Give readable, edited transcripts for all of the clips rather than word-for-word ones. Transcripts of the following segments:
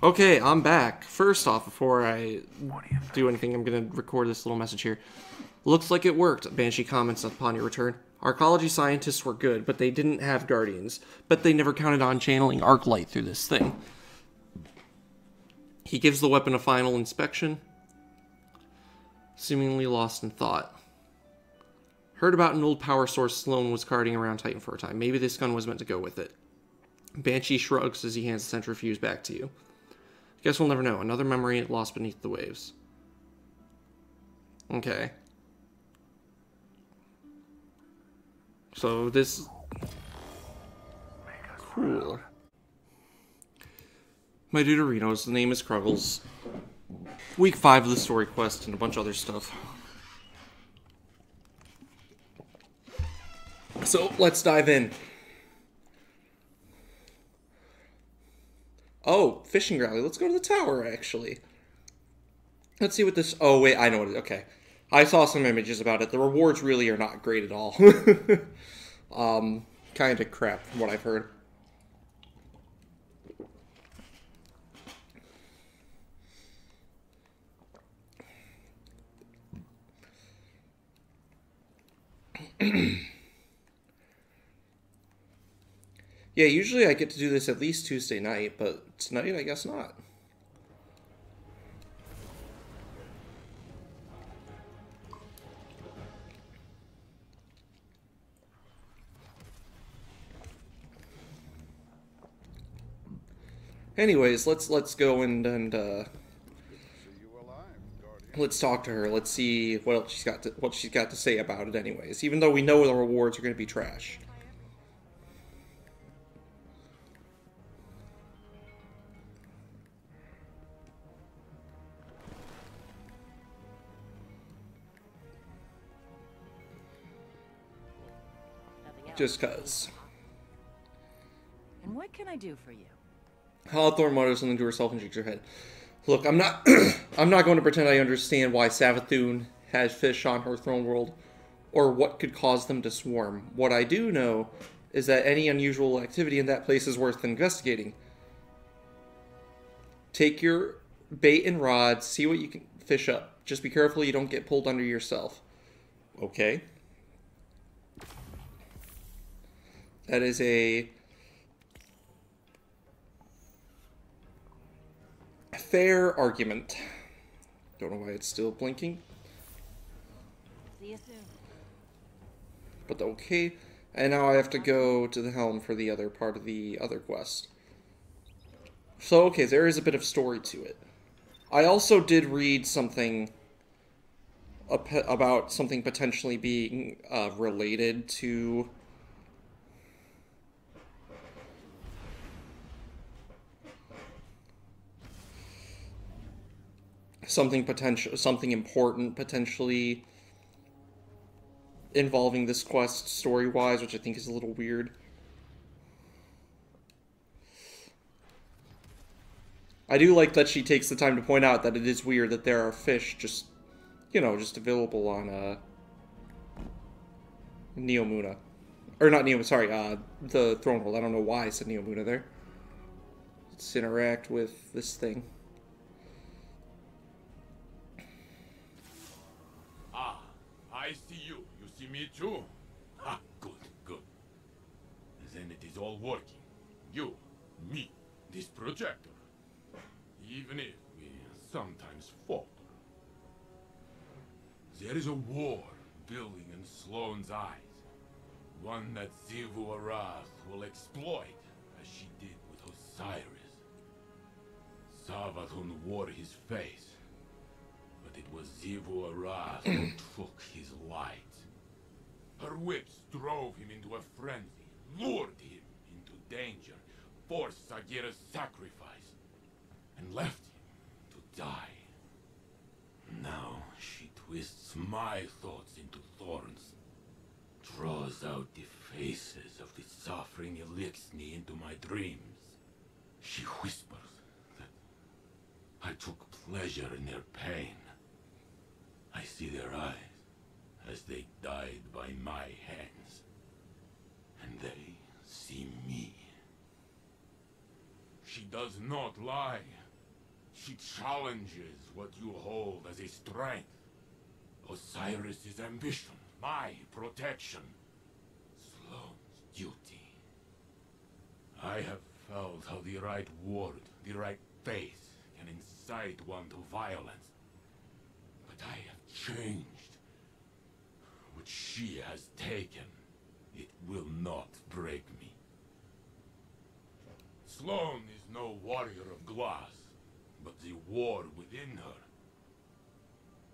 Okay, I'm back. First off, before I do anything, I'm gonna record this little message here. Looks like it worked, Banshee comments upon your return. Arcology scientists were good, but they didn't have guardians. But they never counted on channeling arc light through this thing. He gives the weapon a final inspection, seemingly lost in thought. Heard about an old power source Sloan was carting around Titan for a time. Maybe this gun was meant to go with it. Banshee shrugs as he hands the centrifuge back to you. Guess we'll never know. Another memory lost beneath the waves. Okay. So this... Cool. My Deuterinos, the name is Cruggles. Week 5 of the story quest and a bunch of other stuff. So, let's dive in. Oh, fishing rally. Let's go to the tower, actually. Let's see what this... Oh, wait, I know what it is. Okay. I saw some images about it. The rewards really are not great at all. Kind of crap from what I've heard. Yeah, usually I get to do this at least Tuesday night, but tonight I guess not. Anyways, let's go and let's talk to her. Let's see what she's got to say about it. Anyways, even though we know the rewards are going to be trash. Just cause. And what can I do for you? Hawthorne mutters something to herself and shakes her head. Look, I'm not I'm not going to pretend I understand why Savathun has fish on her throne world, or what could cause them to swarm. What I do know is that any unusual activity in that place is worth investigating. Take your bait and rod, see what you can fish up. Just be careful you don't get pulled under yourself. Okay. That is a fair argument. Don't know why it's still blinking. See you soon. But okay. And now I have to go to the helm for the other part of the other quest. So, okay, there is a bit of story to it. I also did read something about something potentially being related to something important potentially involving this quest story-wise, which I think is a little weird. I do like that she takes the time to point out that it is weird that there are fish just, you know, just available on Neomuna. Or not Neomuna, sorry, the Throne World. I don't know why I said Neomuna there. Let's interact with this thing. I see you. You see me too? Ah, good, good. Then it is all working. You, me, this projector. Even if we sometimes falter. There is a war building in Sloane's eyes. One that Xivu Arath will exploit, as she did with Osiris. Savathun wore his face. But it was Xivu Arath who took his light. Her whips drove him into a frenzy, lured him into danger, forced Sagira's sacrifice, and left him to die. Now she twists my thoughts into thorns, draws out the faces of the suffering Elixni into my dreams. She whispers that I took pleasure in their pain. I see their eyes as they died by my hands, and they see me. She does not lie. She challenges what you hold as a strength. Osiris's ambition, my protection. Sloane's duty. I have felt how the right word, the right face, can incite one to violence. But I have changed. What she has taken, it will not break me. Sloane is no warrior of glass, but the war within her.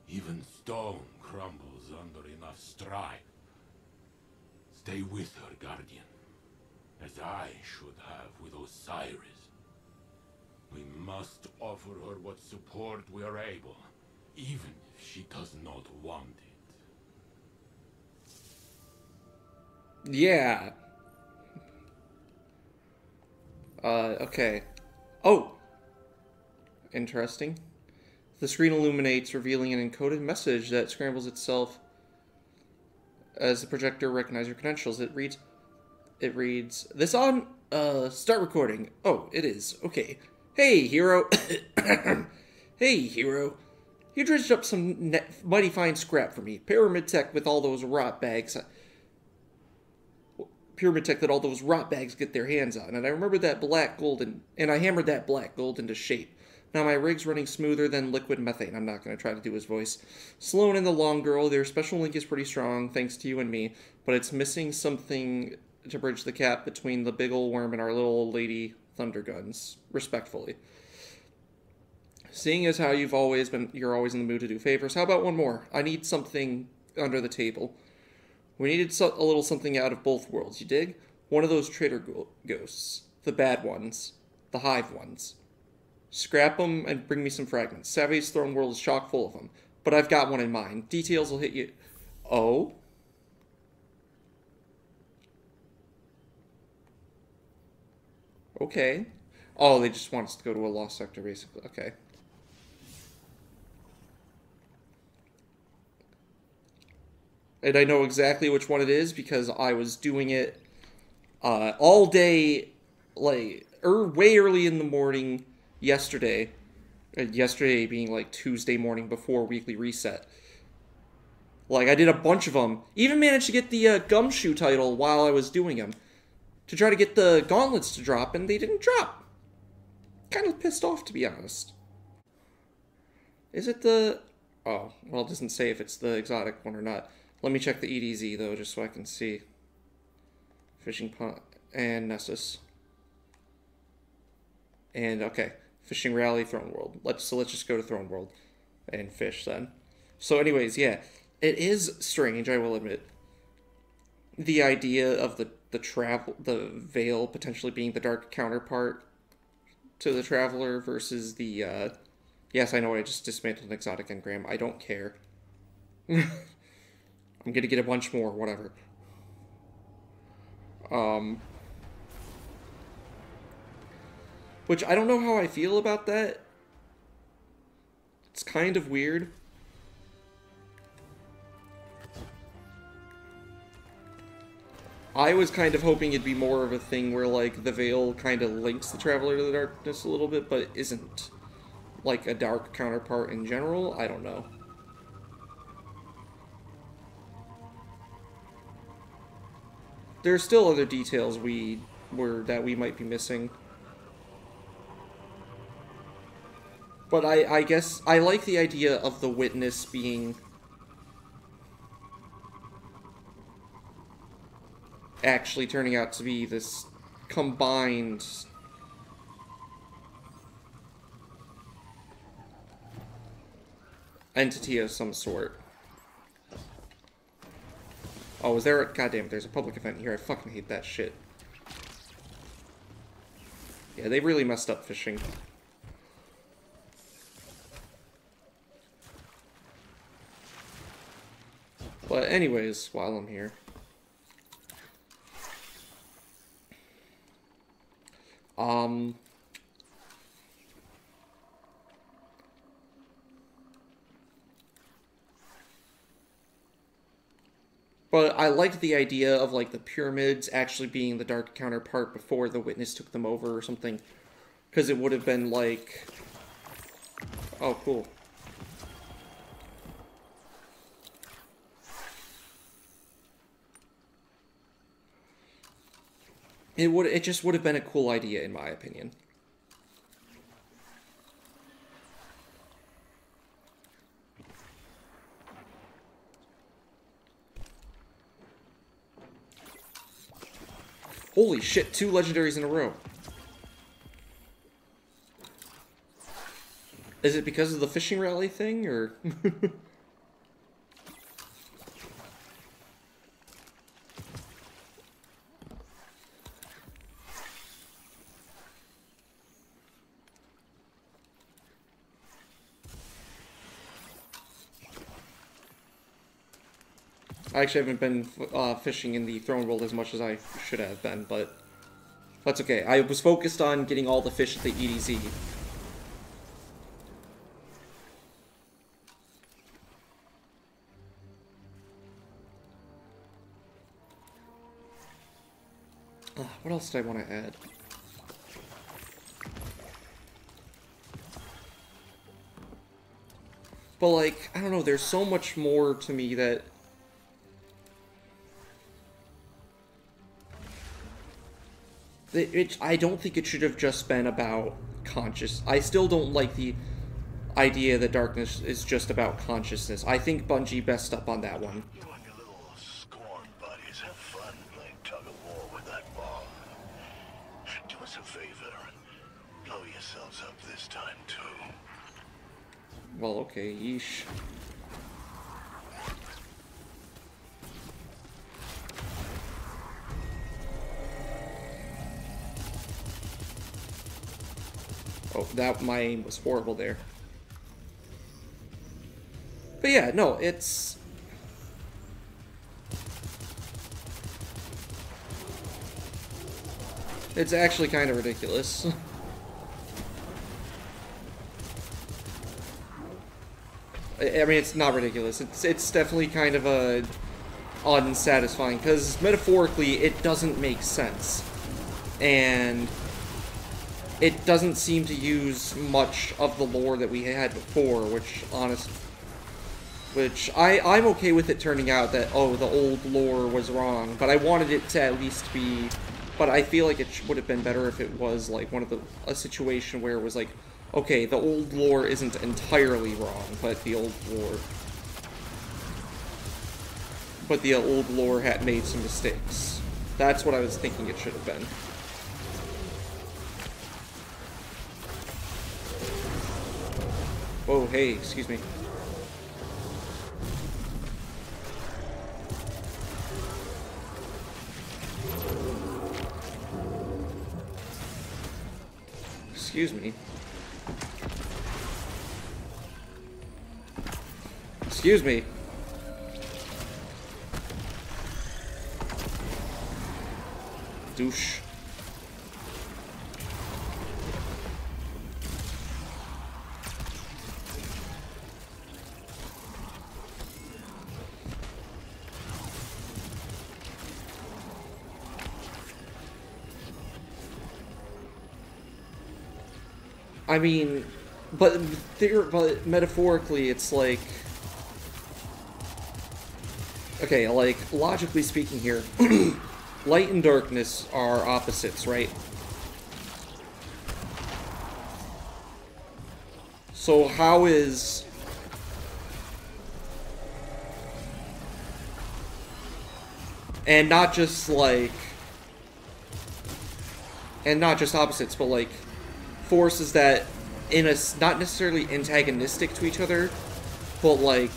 Even stone crumbles under enough strife. Stay with her, Guardian, as I should have with Osiris. We must offer her what support we are able, even if she does not want it. Yeah. Okay. Oh! Interesting. The screen illuminates, revealing an encoded message that scrambles itself as the projector recognizes your credentials. It reads, "This on? Start recording." Oh, it is. Okay. Hey, hero. Hey, hero. You dredged up some mighty fine scrap for me. Pyramid tech with all those rot bags. Pyramid tech that all those rot bags get their hands on. And I remember that black gold and I hammered that black gold into shape. Now my rig's running smoother than liquid methane. I'm not going to try to do his voice. Sloane and the Long Girl, their special link is pretty strong, thanks to you and me, but it's missing something to bridge the gap between the big old worm and our little old lady Thunderguns, respectfully. Seeing as how you're always in the mood to do favors, how about one more? I need something under the table. We needed a little something out of both worlds, you dig? One of those traitor ghosts. The bad ones. The hive ones. Scrap them and bring me some fragments. Savvy's throne world is chock full of them. But I've got one in mind. Details will hit you... Oh? Okay. Oh, they just want us to go to a lost sector, basically. Okay. And I know exactly which one it is because I was doing it all day, like, way early in the morning yesterday. Yesterday being, like, Tuesday morning before weekly reset. Like, I did a bunch of them. Even managed to get the Gumshoe title while I was doing them. To try to get the gauntlets to drop, and they didn't drop. Kind of pissed off, to be honest. Is it the... Oh, well, it doesn't say if it's the exotic one or not. Let me check the EDZ, though, just so I can see. Fishing pond and Nessus. And, okay. Fishing Rally, Throne World. Let's just go to Throne World and fish, then. So, anyways, yeah. It is strange, I will admit. The idea of the Veil potentially being the dark counterpart to the Traveler versus the, Yes, I know I just dismantled an exotic engram. I don't care. I'm gonna get a bunch more, whatever. Which, I don't know how I feel about that. It's kind of weird. I was kind of hoping it'd be more of a thing where, like, the Veil kind of links the Traveler to the Darkness a little bit, but it isn't. Like, a dark counterpart in general? I don't know. There's still other details that we might be missing. But I guess I like the idea of the Witness being actually turning out to be this combined entity of some sort. Oh, is there a... Goddamn, there's a public event here. I fucking hate that shit. Yeah, they really messed up fishing. But anyways, while I'm here... But I liked the idea of, like, the pyramids actually being the dark counterpart before the Witness took them over or something. Because it would have been, like... Oh, cool. It just would have been a cool idea, in my opinion. Holy shit, 2 legendaries in a row. Is it because of the fishing rally thing, or? I actually haven't been fishing in the throne world as much as I should have been, but that's okay. I was focused on getting all the fish at the EDZ. What else did I want to add? But, like, I don't know, there's so much more to me that... I don't think it should have just been about conscious... I still don't like the idea that darkness is just about consciousness. I think Bungie messed up on that one. You and your little scorn buddies have fun playing tug-of-war with that ball. Do us a favor and blow yourselves up this time, too. Well, okay, yeesh. Oh, my aim was horrible there. But yeah, no, it's... It's actually kind of ridiculous. I mean, it's not ridiculous. It's definitely kind of unsatisfying, because metaphorically, it doesn't make sense. And it doesn't seem to use much of the lore that we had before, which I'm okay with it turning out that, oh, the old lore was wrong, but I wanted it to at least be, but I feel like it would have been better if it was, like, a situation where it was like, okay, the old lore isn't entirely wrong, but the old lore had made some mistakes. That's what I was thinking it should have been. Oh, hey, excuse me. Excuse me. Excuse me. Douche. I mean, but metaphorically, it's like, okay, like, logically speaking here, light and darkness are opposites, right? So how is... And not just, like... And not just opposites, but, like, forces that not necessarily antagonistic to each other, but like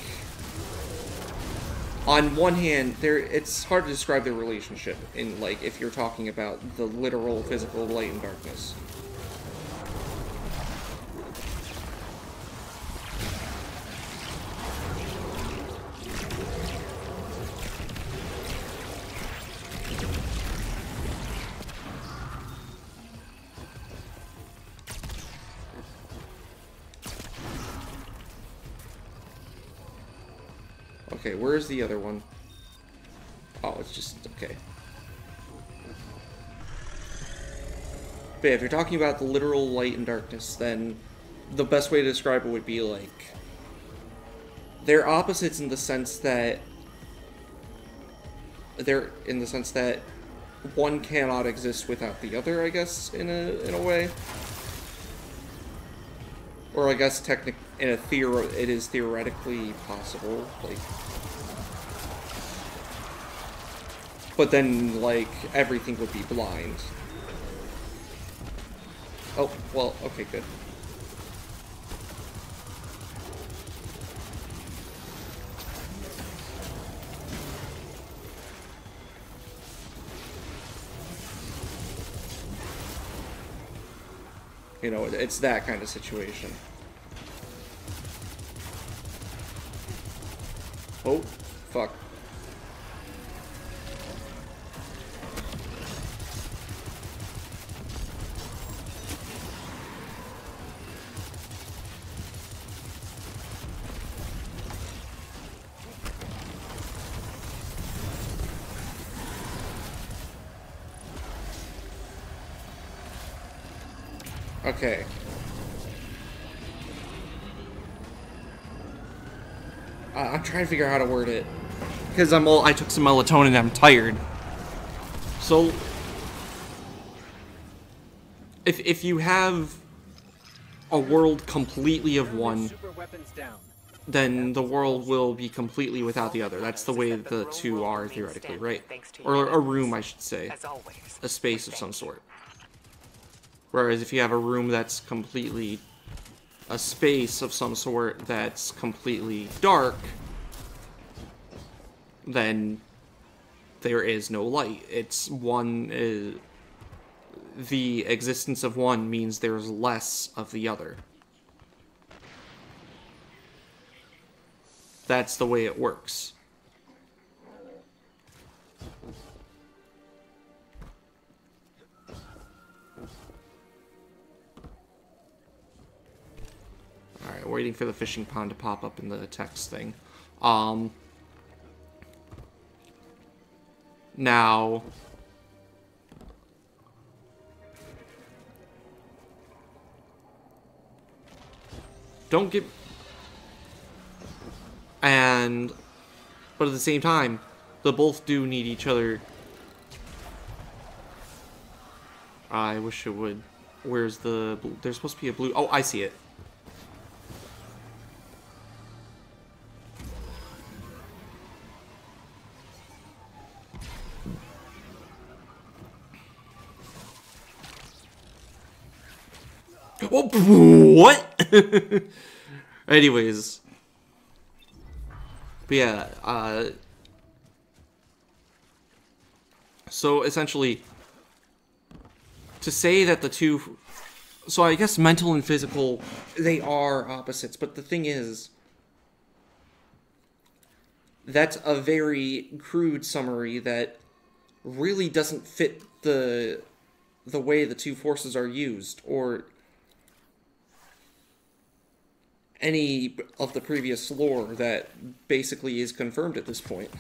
on one hand it's hard to describe their relationship in, like, if you're talking about the literal physical light and darkness. Okay, where's the other one? Oh, it's just... okay. But yeah, if you're talking about the literal light and darkness, then the best way to describe it would be like they're opposites in the sense that one cannot exist without the other, I guess, in a way. Or I guess it is theoretically possible, like. But then, like, everything would be blind. Oh, well, okay, good. You know, it's that kind of situation. Oh, fuck. Okay. I'm trying to figure out how to word it. Because I took some melatonin and I'm tired. So, if you have a world completely of one, then the world will be completely without the other. That's the way the two are, theoretically, right? Or a room, I should say. A space of some sort. Whereas if you have a room that's completely... a space of some sort that's completely dark, then there is no light. It's one... the existence of one means there's less of the other. That's the way it works. Alright, waiting for the fishing pond to pop up in the text thing. Now... don't get... but at the same time, they both do need each other. I wish it would. Where's the... there's supposed to be a blue... oh, I see it. Oh, what? Anyways. But yeah, so essentially, to say that the two... so I guess mental and physical, they are opposites, but the thing is, that's a very crude summary that really doesn't fit the way the two forces are used, or any of the previous lore that basically is confirmed at this point.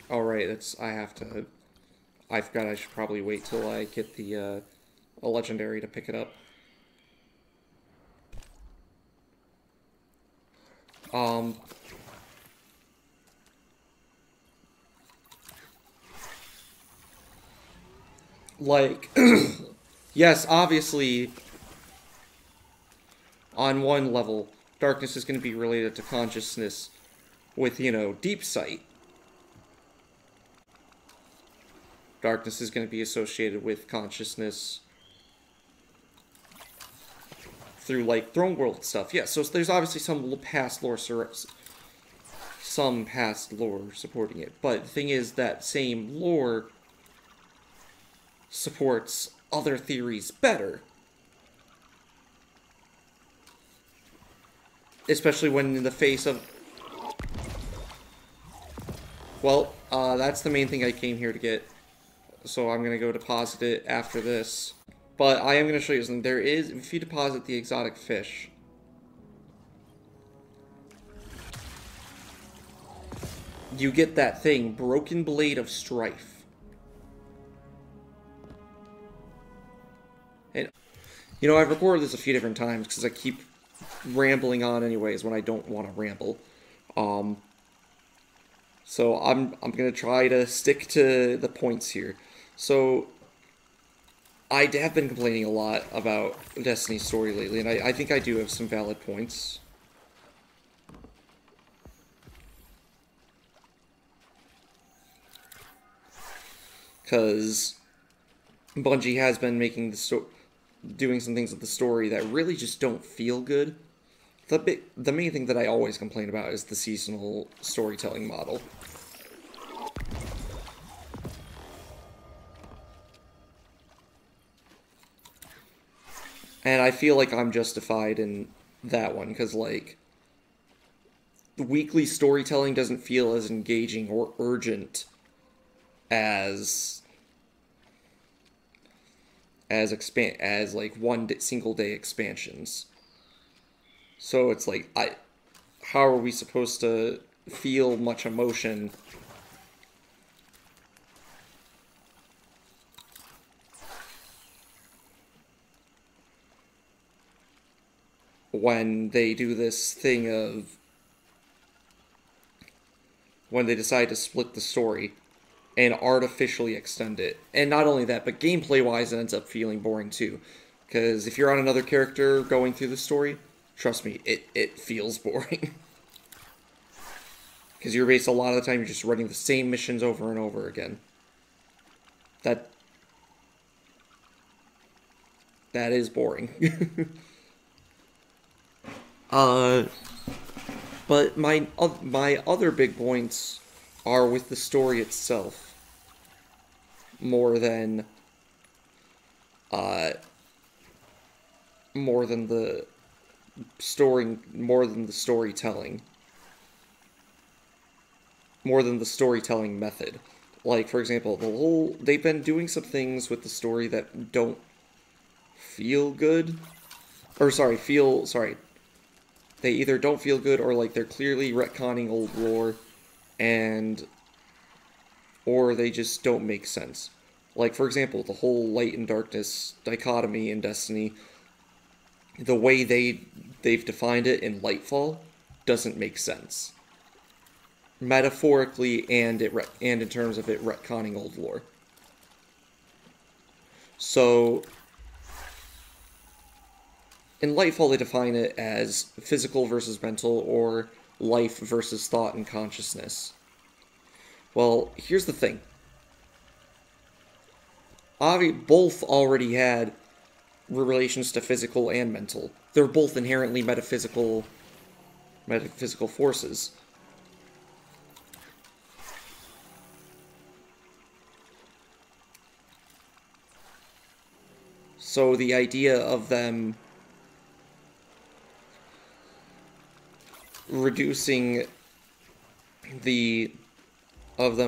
Alright, I forgot I should probably wait till I get a legendary to pick it up. Like, yes, obviously, on one level, darkness is going to be related to consciousness with, you know, deep sight. Darkness is going to be associated with consciousness through, like, Throne World stuff. Yeah, so there's obviously some past lore supporting it. But the thing is, that same lore supports other theories better. Especially when in the face of... well, that's the main thing I came here to get. So I'm going to go deposit it after this. But I am going to show you something. There is, if you deposit the exotic fish... you get that thing, Broken Blade of Strife. And, you know, I've recorded this a few different times because I keep rambling on anyways when I don't want to ramble. So I'm going to try to stick to the points here. So, I have been complaining a lot about Destiny's story lately, and I think I do have some valid points. Because Bungie has been making doing some things with the story that really just don't feel good. The main thing that I always complain about is the seasonal storytelling model. And I feel like I'm justified in that one, because, like, the weekly storytelling doesn't feel as engaging or urgent as like single day expansions. So it's like, how are we supposed to feel much emotion when they do this thing of when they decide to split the story and artificially extend it? And not only that, but gameplay-wise, it ends up feeling boring too. Because if you're on another character going through the story, trust me, it feels boring. Because you're based a lot of the time, you're just running the same missions over and over again. That is boring. But my other big points are with the story itself, more than the storytelling, more than the storytelling method. Like, for example, they've been doing some things with the story that don't feel good, they either don't feel good or, like, they're clearly retconning old lore, or they just don't make sense. Like, for example, the whole light and darkness dichotomy in Destiny, the way they've defined it in Lightfall doesn't make sense. Metaphorically and in terms of it retconning old lore. So, in Lightfall, they define it as physical versus mental, or life versus thought and consciousness. Well, here's the thing. Both already had relations to physical and mental. They're both inherently metaphysical forces. So the idea of them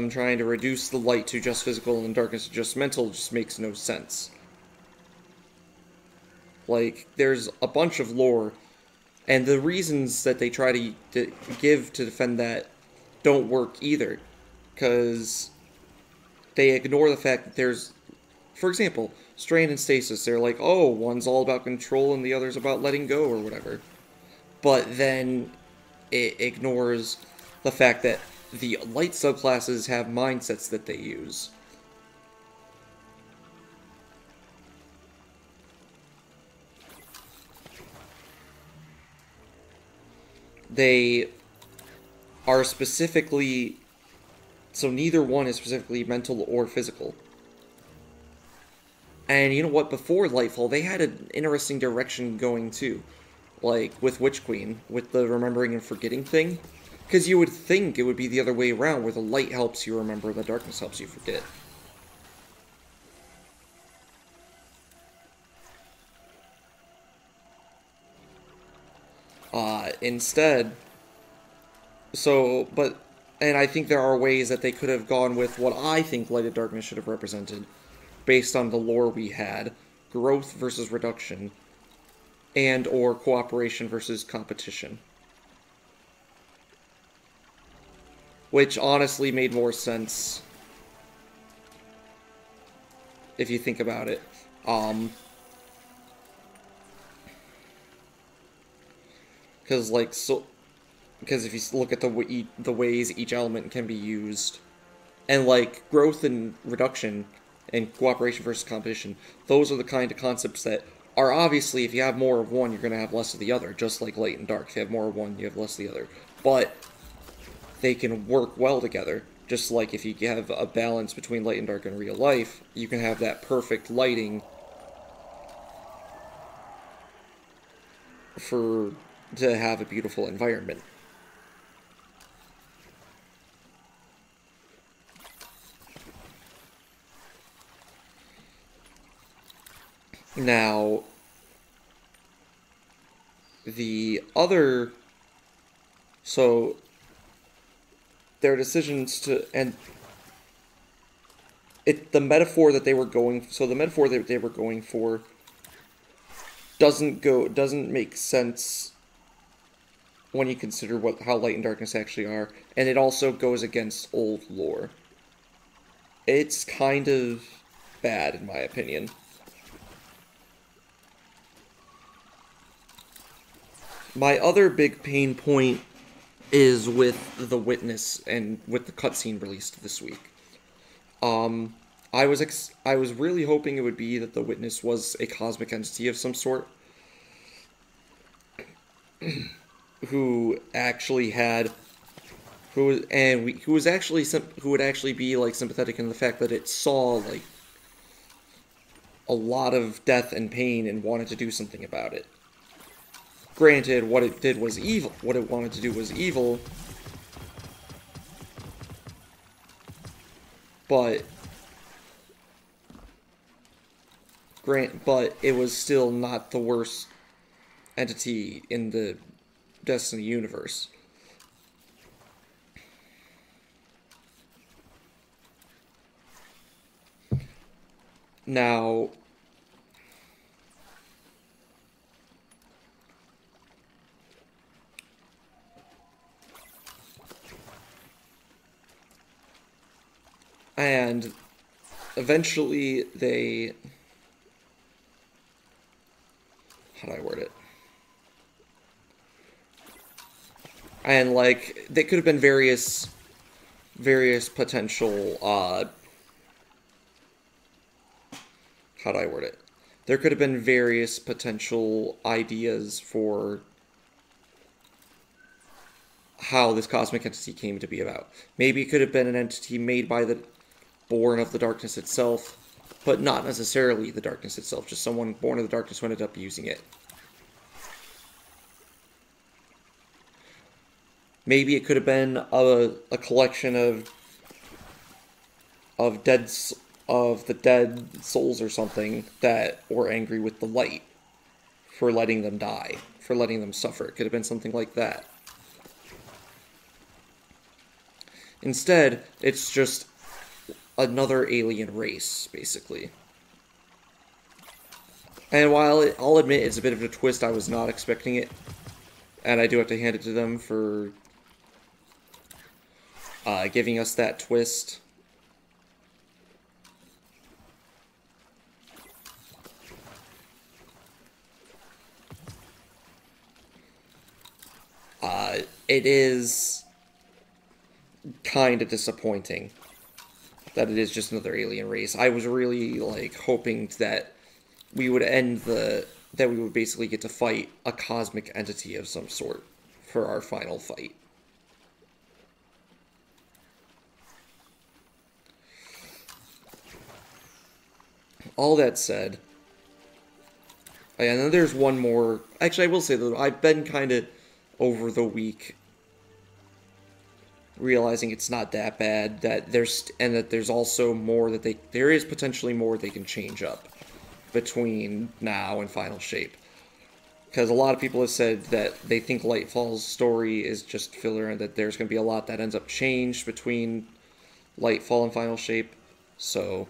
trying to reduce the light to just physical and darkness to just mental just makes no sense. Like, there's a bunch of lore, and the reasons that they try to give to defend that don't work either, because they ignore the fact that there's, for example, strain and stasis. They're like, oh, one's all about control and the other's about letting go or whatever. But then it ignores the fact that the light subclasses have mindsets that they use. They are specifically... So neither one is specifically mental or physical. And you know what? Before Lightfall, they had an interesting direction going too. Like, with Witch Queen, with the remembering and forgetting thing. Because you would think it would be the other way around, where the light helps you remember, the darkness helps you forget. Instead... And I think there are ways that they could have gone with what I think Light and Darkness should have represented, based on the lore we had. Growth versus reduction. And or cooperation versus competition. which honestly made more sense if you think about it. Because like because if you look at the ways each element can be used, and like growth and reduction, and cooperation versus competition, those are the kind of concepts that are obviously, if you have more of one, you're going to have less of the other, just like light and dark. If you have more of one, you have less of the other. But they can work well together. Just like if you have a balance between light and dark in real life, you can have that perfect lighting to have a beautiful environment. Now, so their decisions the metaphor that they were going for doesn't make sense when you consider how light and darkness actually are, and it also goes against old lore. It's kind of bad, in my opinion. My other big pain point is with The Witness and with the cutscene released this week. I was really hoping it would be that The Witness was a cosmic entity of some sort, who would actually be like sympathetic in the fact that it saw like a lot of death and pain and wanted to do something about it. Granted, what it did was evil. What it wanted to do was evil. But it was still not the worst entity in the Destiny universe. Now, and eventually how do I word it? And like, they could have been various potential, how do I word it? There could have been various potential ideas for how this cosmic entity came to be about. Maybe it could have been an entity made by born of the darkness itself, but not necessarily the darkness itself, just someone born of the darkness who ended up using it. Maybe it could have been a collection of the dead souls or something that were angry with the light for letting them die, for letting them suffer. It could have been something like that. Instead, it's just another alien race, basically. And while I'll admit it's a bit of a twist, I was not expecting it. And I do have to hand it to them for giving us that twist. It is kind of disappointing that it is just another alien race. I was really like hoping that we would that we would basically get to fight a cosmic entity of some sort for our final fight. All that said, and then there's one more. Actually, I will say that I've been kind of over the week realizing it's not that bad, that there's also more there is potentially more they can change up between now and Final Shape. Because a lot of people have said that they think Lightfall's story is just filler and that there's going to be a lot that ends up changed between Lightfall and Final Shape. So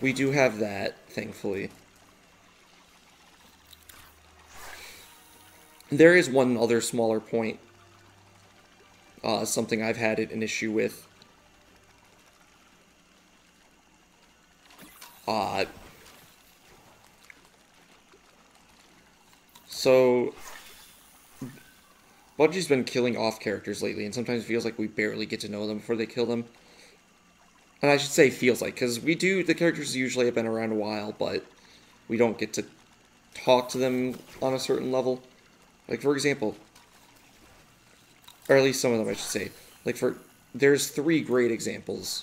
we do have that, thankfully. There is one other smaller point something I've had an issue with. So Bungie's been killing off characters lately, and sometimes it feels like we barely get to know them before they kill them. And I should say feels like, because the characters usually have been around a while, but we don't get to talk to them on a certain level. Like, for example, or at least some of them, I should say. Like, there's 3 great examples.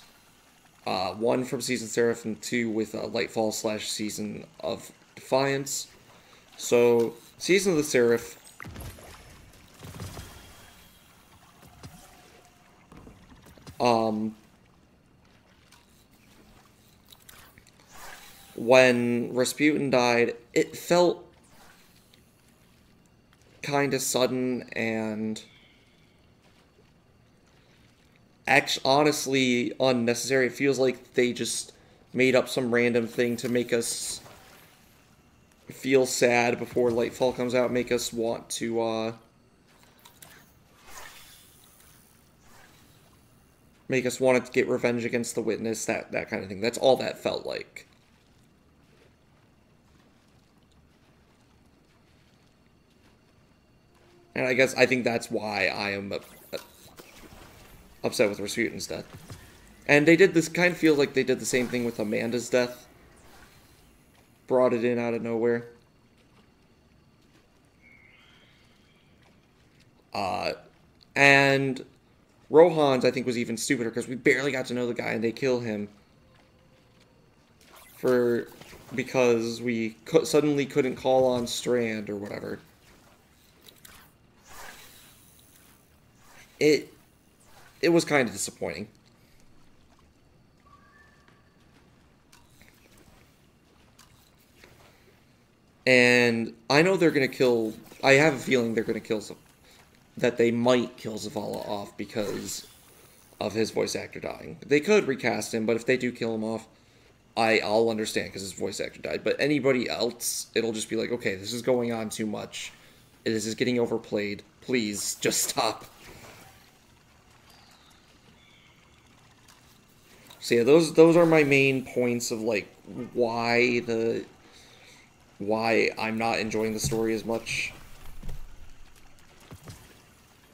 1 from Season Seraph, and 2 with Lightfall / Season of Defiance. So, Season of the Seraph. When Rasputin died, it felt kind of sudden and honestly unnecessary. It feels like they just made up some random thing to make us feel sad before Lightfall comes out, make us want to get revenge against the Witness, that kind of thing. That's all that felt like. And I think that's why I am upset with Rasputin's death. And they did this, kind of feels like they did the same thing with Amanda's death. Brought it in out of nowhere. And Rohan's, I think, was even stupider, because we barely got to know the guy, and they kill him because we suddenly couldn't call on Strand or whatever. It was kind of disappointing. And I know they're going to kill... I have a feeling they're going to kill that they might kill Zavala off because of his voice actor dying. They could recast him, but if they do kill him off, I'll understand because his voice actor died. But anybody else, it'll just be like, okay, this is going on too much. This is getting overplayed. Please, just stop. So yeah, those are my main points of like why I'm not enjoying the story as much.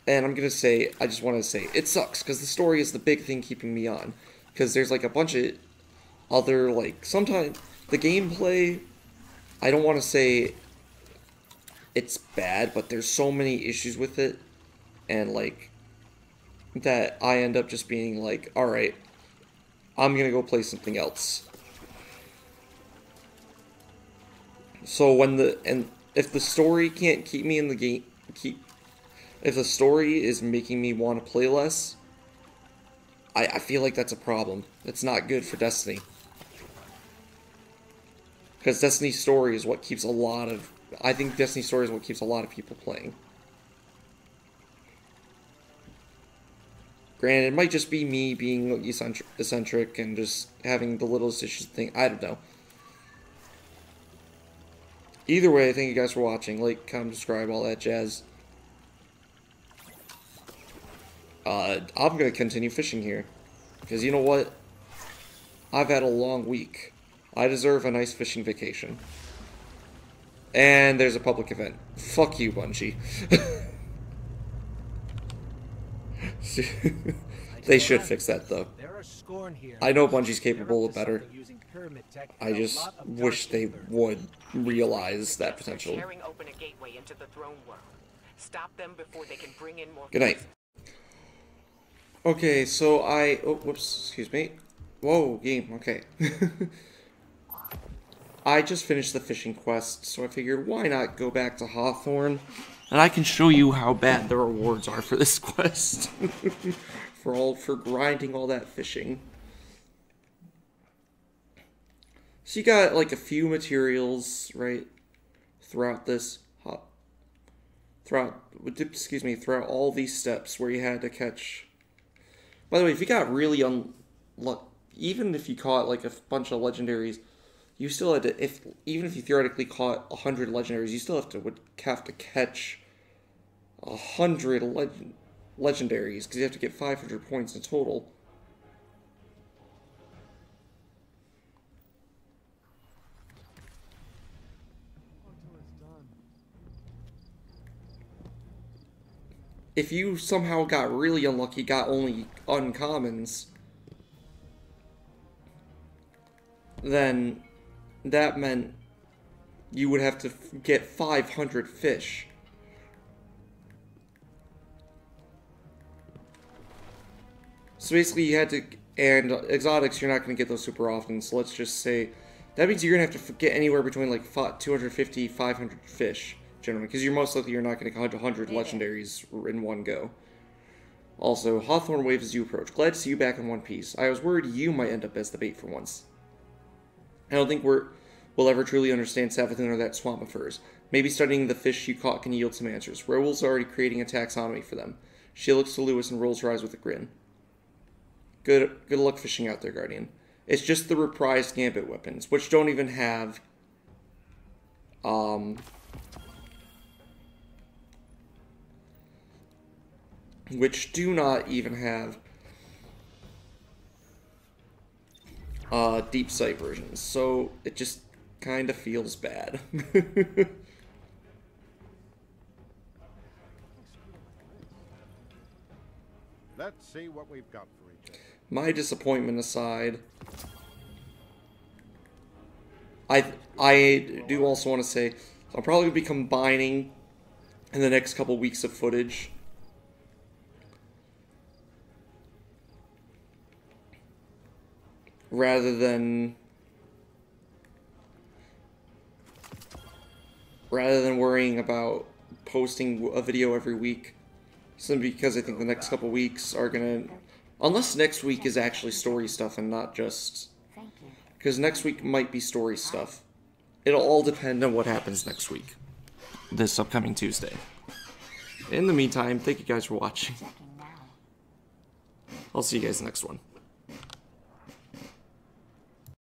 And I just want to say, it sucks, because the story is the big thing keeping me on. Because there's like a bunch of other, like, sometimes the gameplay, I don't want to say it's bad, but there's so many issues with it. And like, that I end up just being like, alright, I'm gonna go play something else. So if the story can't keep me in the game, if the story is making me want to play less, I feel like that's a problem. It's not good for Destiny. Because Destiny's story is what keeps I think Destiny's story is what keeps a lot of people playing. Granted, it might just be me being eccentric and just having the littlest issues thing. I don't know. Either way, thank you guys for watching. Like, comment, subscribe, all that jazz. I'm going to continue fishing here. Because you know what? I've had a long week. I deserve a nice fishing vacation. And there's a public event. Fuck you, Bungie. They should fix that, though. I know Bungie's capable of better. I just wish they would realize that potential. Good night. Okay, so oh, whoops, excuse me. Whoa, game, okay. I just finished the fishing quest, so I figured why not go back to Hawthorne, and I can show you how bad the rewards are for this quest. for grinding all that fishing. So you got like a few materials, right, throughout throughout all these steps where you had to catch. By the way, if you got really even if you caught like a bunch of legendaries, you still had to, even if you theoretically caught 100 legendaries, you still would have to catch 100 legendaries, because you have to get 500 points in total. If you somehow got really unlucky, got only uncommons, then that meant you would have to get 500 fish. So basically you had to, and exotics, you're not going to get those super often, so let's just say, that means you're going to have to get anywhere between like 250, 500 fish, generally, because you're most likely you're not going to get 100 legendaries in one go. Also, Hawthorne waves as you approach. Glad to see you back in one piece. I was worried you might end up as the bait for once. I don't think we'll ever truly understand Savathun or that swamp of hers. Maybe studying the fish you caught can yield some answers. Werewolves are already creating a taxonomy for them. She looks to Lewis and rolls her eyes with a grin. Good luck fishing out there, Guardian. It's just the reprised Gambit weapons, which don't even have, which do not even have, deep sight versions, so it just kind of feels bad. Let's see what we've got for each other. My disappointment aside, I do also want to say I'll probably be combining in the next couple weeks of footage. Rather than worrying about posting a video every week. Simply because I think the next couple weeks are gonna, unless next week is actually story stuff and not just, because next week might be story stuff. It'll all depend on what happens next week, this upcoming Tuesday. In the meantime, thank you guys for watching. I'll see you guys next one.